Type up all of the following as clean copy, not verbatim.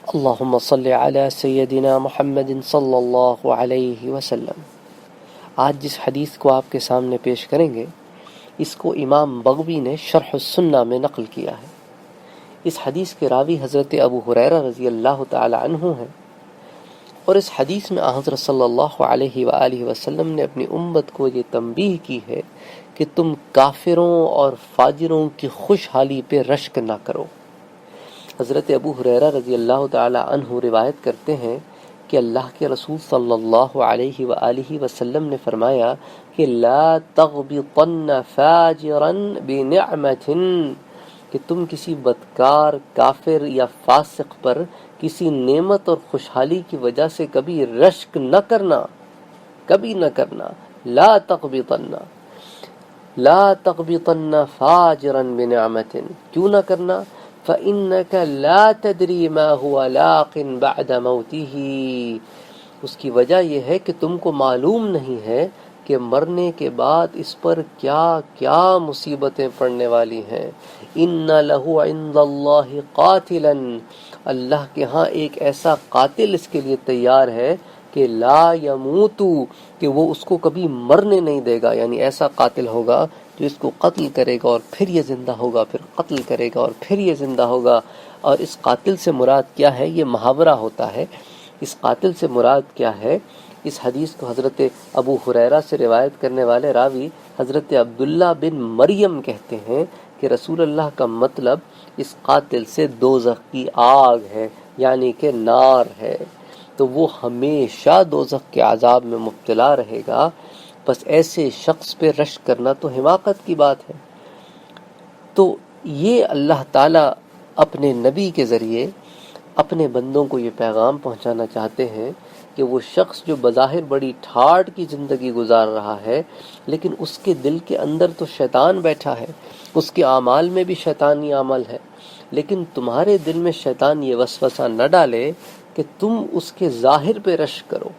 اللہم صلی علی سیدنا محمد صلی اللہ علیہ وسلم۔ آج جس حدیث کو آپ کے سامنے پیش کریں گے اس کو امام بغوی نے شرح السنہ میں نقل کیا ہے۔ اس حدیث کے راوی حضرت ابو ہریرہ رضی اللہ تعالی عنہ ہیں، اور اس حدیث میں حضرت صلی اللہ علیہ وآلہ وسلم نے اپنی امت کو یہ تنبیہ کی ہے کہ تم کافروں اور فاجروں کی خوشحالی پہ رشک نہ کرو۔ حضرت ابو ہریرہ رضی اللہ تعالی عنہ روایت کرتے ہیں کہ اللہ کے رسول صلی اللہ علیہ وآلہ وسلم نے فرمایا کہ لا تغبطن فاجرا بنعمت، کہ تم کسی بدکار کافر یا فاسق پر کسی نعمت اور خوشحالی کی وجہ سے کبھی رشک نہ کرنا، کبھی نہ کرنا۔ لا تغبطن فاجرا بنعمت، کیوں نہ کرنا؟ فَإِنَّكَ لَا تَدْرِي مَا هُوَ لَاقٍ بَعْدَ مَوْتِهِ، اس کی وجہ یہ ہے کہ تم کو معلوم نہیں ہے کہ مرنے کے بعد اس پر کیا کیا مصیبتیں پڑنے والی ہیں۔ إِنَّ لَهُ عِنْدَ اللَّهِ قَاتِلًا، اللہ کے ہاں ایک ایسا قاتل اس کے لیے تیار ہے کہ لا یموت، کہ وہ اس کو کبھی مرنے نہیں دے گا، یعنی ایسا قاتل ہوگا جو اس کو قتل کرے گا اور پھر یہ زندہ ہوگا، پھر قتل کرے گا اور پھر یہ زندہ ہوگا۔ اور اس قاتل سے مراد کیا ہے؟ یہ محاورہ ہوتا ہے۔ اس قاتل سے مراد کیا ہے؟ اس حدیث کو حضرت ابو ہریرہ سے روایت کرنے والے راوی حضرت عبداللہ بن مریم کہتے ہیں کہ رسول اللہ کا مطلب اس قاتل سے دوزخ کی آگ ہے، یعنی کہ نار ہے، تو وہ ہمیشہ دوزخ کے عذاب میں مبتلا رہے گا۔ بس ایسے شخص پہ رشک کرنا تو حماقت کی بات ہے۔ تو یہ اللہ تعالیٰ اپنے نبی کے ذریعے اپنے بندوں کو یہ پیغام پہنچانا چاہتے ہیں کہ وہ شخص جو بظاہر بڑی ٹھاٹھ کی زندگی گزار رہا ہے، لیکن اس کے دل کے اندر تو شیطان بیٹھا ہے، اس کے اعمال میں بھی شیطانی عمل ہے، لیکن تمہارے دل میں شیطان یہ وسوسہ نہ ڈالے کہ تم اس کے ظاہر پہ رشک کرو،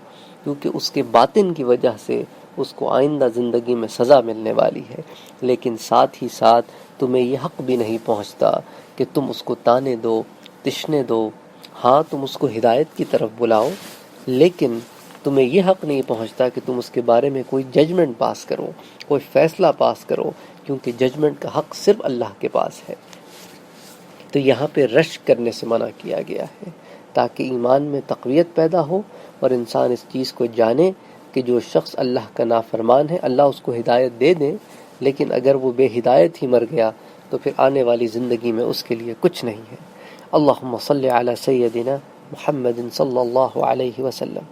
کیونکہ اس کے باطن کی وجہ سے اس کو آئندہ زندگی میں سزا ملنے والی ہے۔ لیکن ساتھ ہی ساتھ تمہیں یہ حق بھی نہیں پہنچتا کہ تم اس کو تانے دو، تشنے دو۔ ہاں تم اس کو ہدایت کی طرف بلاؤ، لیکن تمہیں یہ حق نہیں پہنچتا کہ تم اس کے بارے میں کوئی ججمنٹ پاس کرو، کوئی فیصلہ پاس کرو، کیونکہ ججمنٹ کا حق صرف اللہ کے پاس ہے۔ تو یہاں پہ رشک کرنے سے منع کیا گیا ہے تاکہ ایمان میں تقویت پیدا ہو اور انسان اس چیز کو جانے کہ جو شخص اللہ کا نافرمان ہے اللہ اس کو ہدایت دے دے، لیکن اگر وہ بے ہدایت ہی مر گیا تو پھر آنے والی زندگی میں اس کے لیے کچھ نہیں ہے۔ اللہم صلی علی سیدنا محمد صلی اللہ علیہ وسلم۔